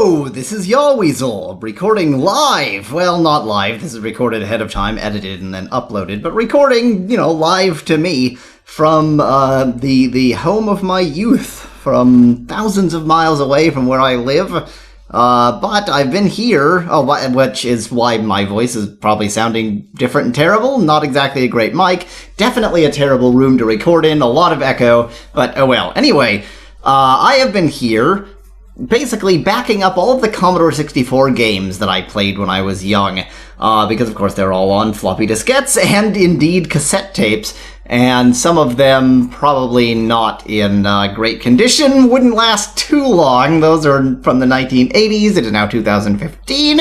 Hello, this is Yahweasel, recording live. Well, not live, this is recorded ahead of time, edited and then uploaded, but recording, live to me from the home of my youth, from thousands of miles away from where I live. But I've been here, which is why my voice is probably sounding different and terrible. Not exactly a great mic, definitely a terrible room to record in, a lot of echo, but oh well. Anyway, I have been here basically backing up all of the Commodore 64 games that I played when I was young, because of course they're all on floppy diskettes and indeed cassette tapes, and some of them probably not in great condition, wouldn't last too long. Those are from the 1980s, it is now 2015,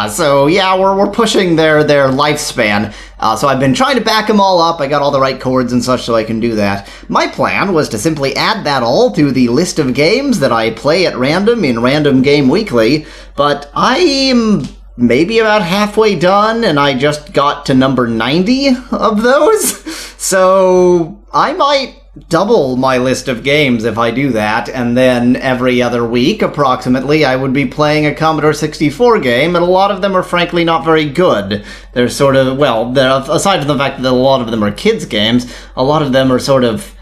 so yeah, we're pushing their lifespan. So I've been trying to back them all up. I got all the right chords and such so I can do that. My plan was to simply add that all to the list of games that I play at random in Random Game Weekly, but I'm maybe about halfway done, and I just got to number 90 of those. So I might double my list of games if I do that, and then every other week, approximately, I would be playing a Commodore 64 game, and a lot of them are frankly not very good. They're sort of, aside from the fact that a lot of them are kids' games, a lot of them are sort of,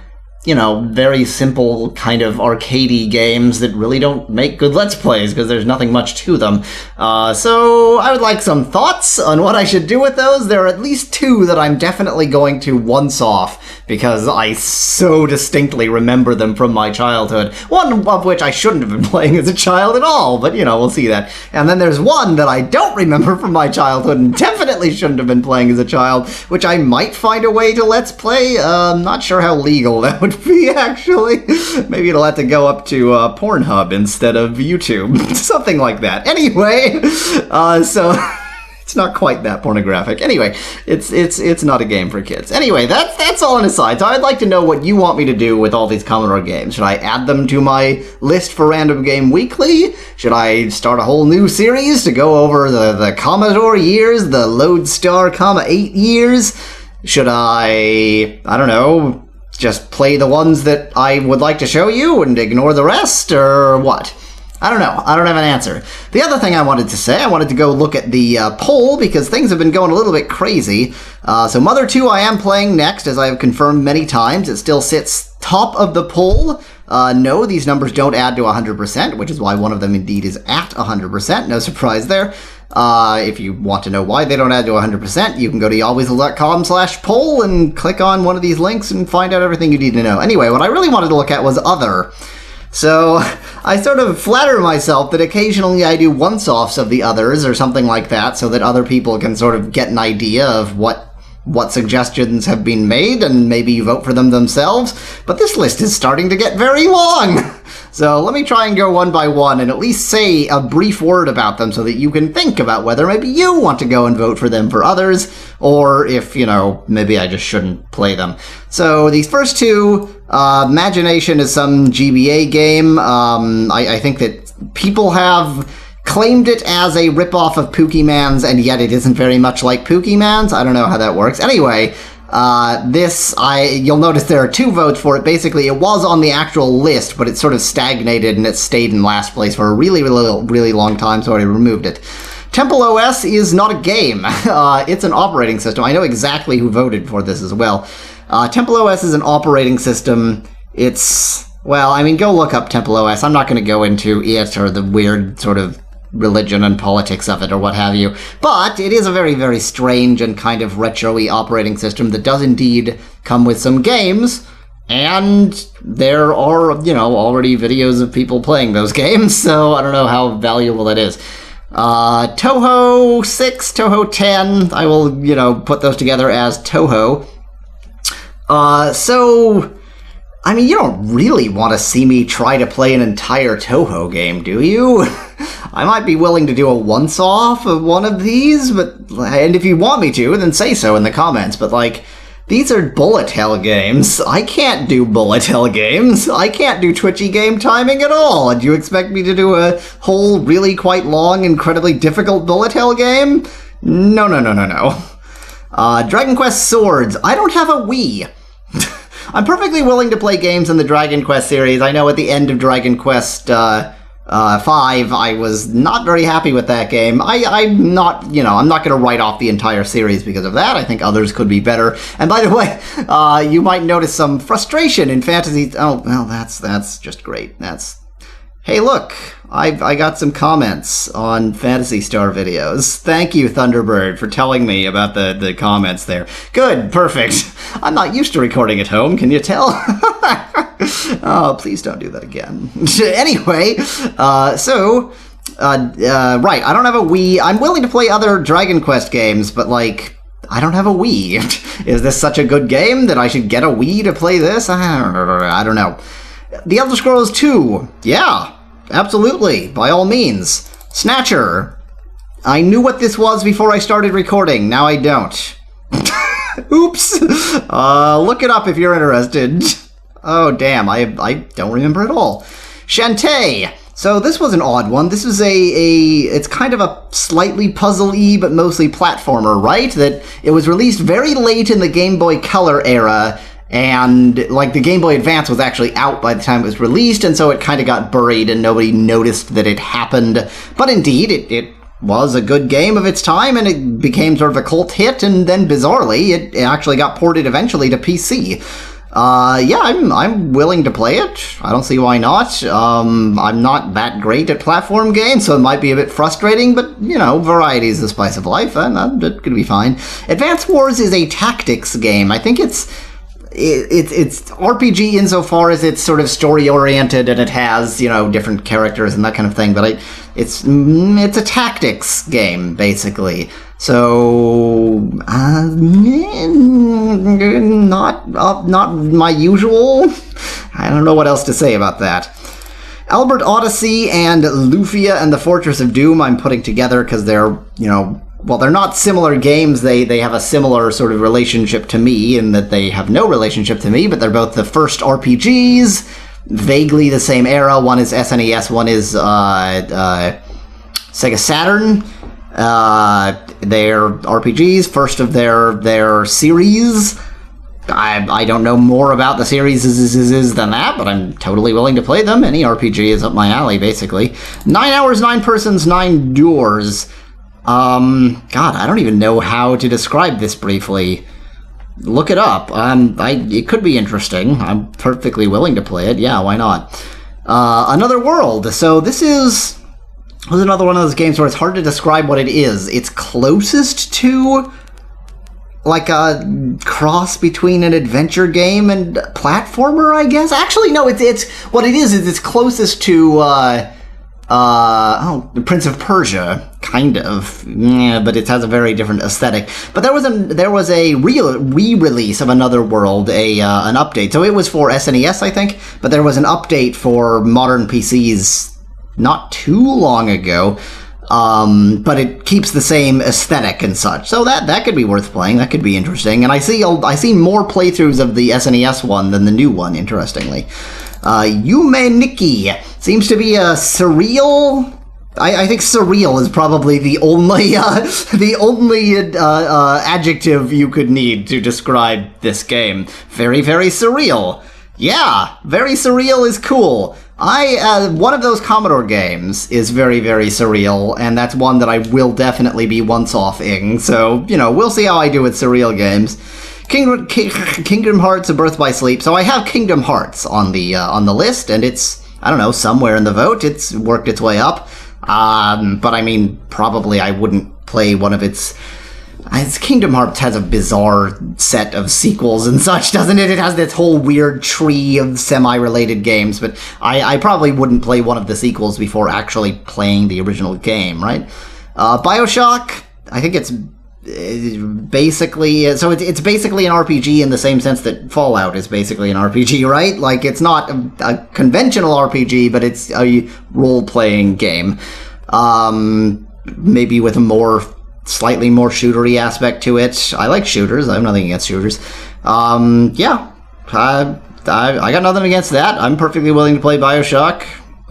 very simple kind of arcadey games that really don't make good Let's Plays because there's nothing much to them. So I would like some thoughts on what I should do with those. There are at least two that I'm definitely going to once off because I so distinctly remember them from my childhood. One of which I shouldn't have been playing as a child at all, but we'll see that. And then there's one that I don't remember from my childhood and definitely shouldn't have been playing as a child, which I might find a way to Let's Play. Not sure how legal that would be, actually. Maybe it'll have to go up to Pornhub instead of YouTube. Something like that. Anyway, so it's not quite that pornographic. Anyway, it's not a game for kids. Anyway, that's all on the side. So I'd like to know what you want me to do with all these Commodore games. Should I add them to my list for Random Game Weekly? Should I start a whole new series to go over the Commodore years, the Lodestar, 8 years? Should I don't know, just play the ones that I would like to show you and ignore the rest, or what? I don't know. I don't have an answer. The other thing I wanted to say, I wanted to go look at the poll, because things have been going a little bit crazy. So Mother 2 I am playing next, as I have confirmed many times. It still sits top of the poll. No, these numbers don't add to 100%, which is why one of them indeed is at 100%. No surprise there. If you want to know why they don't add to 100%, you can go to yahweasel.com/poll and click on one of these links and find out everything you need to know. Anyway, what I really wanted to look at was other. So I sort of flatter myself that occasionally I do once-offs of the others or something like that so that other people can sort of get an idea of what suggestions have been made and maybe vote for them themselves. But this list is starting to get very long. So let me try and go one by one and at least say a brief word about them so that you can think about whether maybe you want to go and vote for them for others, or if, maybe I just shouldn't play them. So these first two, Imagination is some GBA game. I think that people have claimed it as a ripoff of Pookieman's, and yet it isn't very much like Pookieman's. I don't know how that works. Anyway, you'll notice there are 2 votes for it. Basically, it was on the actual list, but it sort of stagnated and it stayed in last place for a really long time, so I removed it. Temple OS is not a game. It's an operating system. I know exactly who voted for this as well. Temple OS is an operating system. Go look up Temple OS. I'm not going to go into it or the weird sort of religion and politics of it or what have you. But it is a very, very strange and kind of retro-y operating system that does indeed come with some games, and there are, already videos of people playing those games, so I don't know how valuable that is. Toho 6, Toho 10, I will, put those together as Toho. You don't really want to see me try to play an entire Toho game, do you? I might be willing to do a once-off of one of these, and if you want me to, then say so in the comments, but, these are bullet hell games. I can't do bullet hell games. I can't do twitchy game timing at all. Do you expect me to do a whole, really quite long, incredibly difficult bullet hell game? No. Dragon Quest Swords. I don't have a Wii. I'm perfectly willing to play games in the Dragon Quest series. I know at the end of Dragon Quest 5, I was not very happy with that game. I'm not going to write off the entire series because of that. I think others could be better. And by the way, you might notice some frustration in Fantasy... Oh, well, that's just great. Hey, look, I got some comments on Phantasy Star videos. Thank you, Thunderbird, for telling me about the comments there. Good, perfect. I'm not used to recording at home, can you tell? Oh, please don't do that again. Anyway, right, I don't have a Wii. I'm willing to play other Dragon Quest games, but, like, I don't have a Wii. Is this such a good game that I should get a Wii to play this? I don't know. The Elder Scrolls 2. Yeah, absolutely, by all means. Snatcher. I knew what this was before I started recording. Now I don't. Oops. Look it up if you're interested. Oh, damn, I don't remember at all. Shantae. So this was an odd one. This is it's kind of a slightly puzzle-y, but mostly platformer, right? That it was released very late in the Game Boy Color era, and, like, the Game Boy Advance was actually out by the time it was released, and so it kind of got buried and nobody noticed that it happened. But indeed, it was a good game of its time, and it became sort of a cult hit, and then, bizarrely, it actually got ported eventually to PC. Yeah, I'm willing to play it. I don't see why not. I'm not that great at platform games, so it might be a bit frustrating, but, variety is the spice of life, and it could be fine. Advance Wars is a tactics game. I think it's RPG insofar as it's sort of story-oriented and it has, different characters and that kind of thing, but it's a tactics game, basically. So, not my usual. I don't know what else to say about that. Albert Odyssey and Lufia and the Fortress of Doom I'm putting together because they're, well, they're not similar games. They have a similar sort of relationship to me in that they have no relationship to me, but they're both the first RPGs, vaguely the same era. One is SNES, one is Sega Saturn. They're RPGs, first of their series. I don't know more about the series than that, but I'm totally willing to play them. Any RPG is up my alley, basically. 9 hours, 9 persons, 9 doors. God, I don't even know how to describe this briefly. Look it up. It could be interesting. I'm perfectly willing to play it. Yeah, why not? Another World. So this was another one of those games where it's hard to describe what it is. It's closest to, like, a cross between an adventure game and platformer, I guess. Actually, no, it's what it is it's closest to, the Prince of Persia, kind of. Yeah, but it has a very different aesthetic. But there was a re-release of Another World, an update. So it was for SNES, I think, but there was an update for modern PCs not too long ago. But it keeps the same aesthetic and such. So that could be worth playing. That could be interesting. And I see more playthroughs of the SNES one than the new one, interestingly. Yume Nikki seems to be a surreal. I think surreal is probably the only adjective you could need to describe this game. Very, very surreal. Yeah, very surreal is cool. One of those Commodore games is very, very surreal, and that's one that I will definitely be once-offing, so, we'll see how I do with surreal games. Kingdom Hearts: A Birth by Sleep. So I have Kingdom Hearts on the list, and it's, I don't know, somewhere in the vote. It's worked its way up. But I mean, probably I wouldn't play one of its... Kingdom Hearts has a bizarre set of sequels and such, doesn't it? It has this whole weird tree of semi-related games, but I probably wouldn't play one of the sequels before actually playing the original game, right? BioShock, I think it's basically... So it's basically an RPG in the same sense that Fallout is basically an RPG, right? Like, it's not a conventional RPG, but it's a role-playing game. Maybe with a slightly more shootery aspect to it. I like shooters. I have nothing against shooters. Yeah. I got nothing against that. I'm perfectly willing to play BioShock.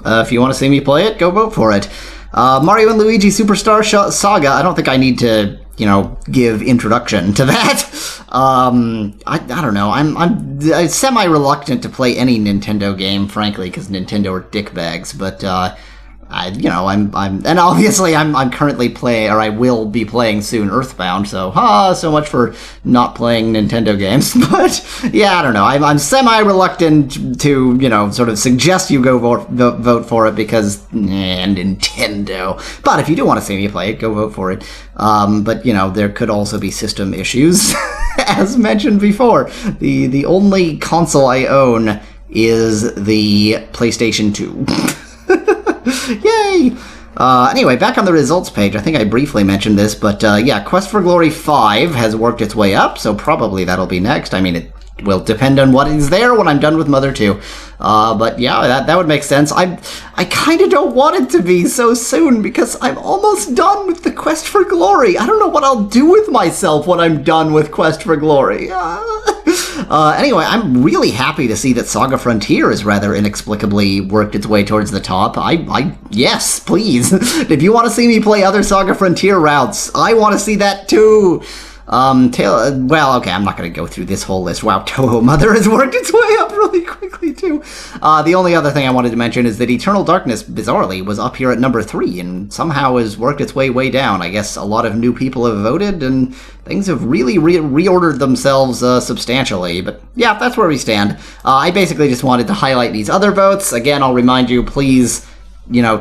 If you want to see me play it, go vote for it. Mario and Luigi Superstar Saga. I don't think I need to, give introduction to that. I don't know. I'm semi-reluctant to play any Nintendo game, frankly, because Nintendo are dickbags. But and obviously I'm currently playing, or I will be playing soon, Earthbound. So, so much for not playing Nintendo games. But yeah, I don't know. I'm semi-reluctant to, sort of suggest you go vote for it because Nintendo. But if you do want to see me play it, go vote for it. But there could also be system issues, as mentioned before. The only console I own is the PlayStation 2. Yay! Anyway, back on the results page, I think I briefly mentioned this, but yeah, Quest for Glory 5 has worked its way up, so probably that'll be next. I mean, it will depend on what is there when I'm done with Mother 2. But yeah, that would make sense. I kind of don't want it to be so soon, because I'm almost done with the Quest for Glory. I don't know what I'll do with myself when I'm done with Quest for Glory. Anyway, I'm really happy to see that Saga Frontier has rather inexplicably worked its way towards the top. Yes, please. If you want to see me play other Saga Frontier routes, I want to see that too. Well, okay, I'm not going to go through this whole list. Wow, Toho Mother has worked its way up really quickly, too. The only other thing I wanted to mention is that Eternal Darkness, bizarrely, was up here at number 3, and somehow has worked its way down. I guess a lot of new people have voted, and things have really reordered themselves substantially. But yeah, that's where we stand. I basically just wanted to highlight these other votes. Again, I'll remind you, please,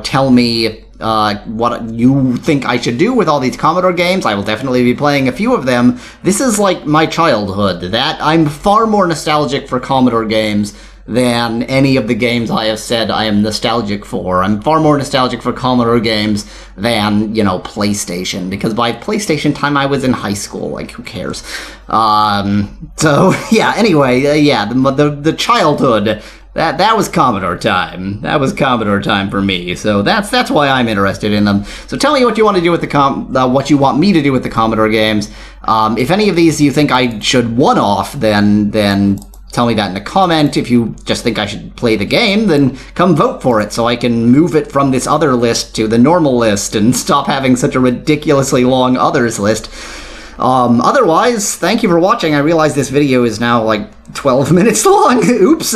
tell me what you think I should do with all these Commodore games. I will definitely be playing a few of them. This is like my childhood. That I'm far more nostalgic for Commodore games than any of the games I have said I am nostalgic for. I'm far more nostalgic for Commodore games than, PlayStation, because by PlayStation time I was in high school. Like, who cares? So, yeah, anyway, the childhood, that was Commodore time. That was Commodore time for me. So that's why I'm interested in them. So tell me what you want to do with what you want me to do with the Commodore games. If any of these you think I should one-off, then tell me that in a comment. If you just think I should play the game, then come vote for it so I can move it from this other list to the normal list and stop having such a ridiculously long others list. Otherwise, thank you for watching. I realize this video is now like 12 minutes long. Oops.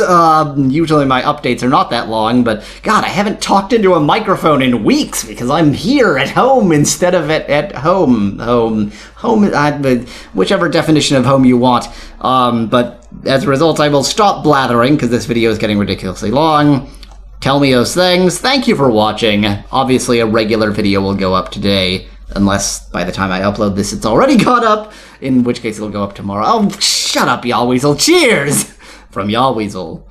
Usually my updates are not that long, but God, I haven't talked into a microphone in weeks because I'm here at home instead of at home. Home, whichever definition of home you want. But as a result, I will stop blathering because this video is getting ridiculously long. Tell me those things. Thank you for watching. Obviously, a regular video will go up today. Unless by the time I upload this, it's already gone up, in which case it'll go up tomorrow. Oh, shut up, Yahweasel. Cheers! From Yahweasel.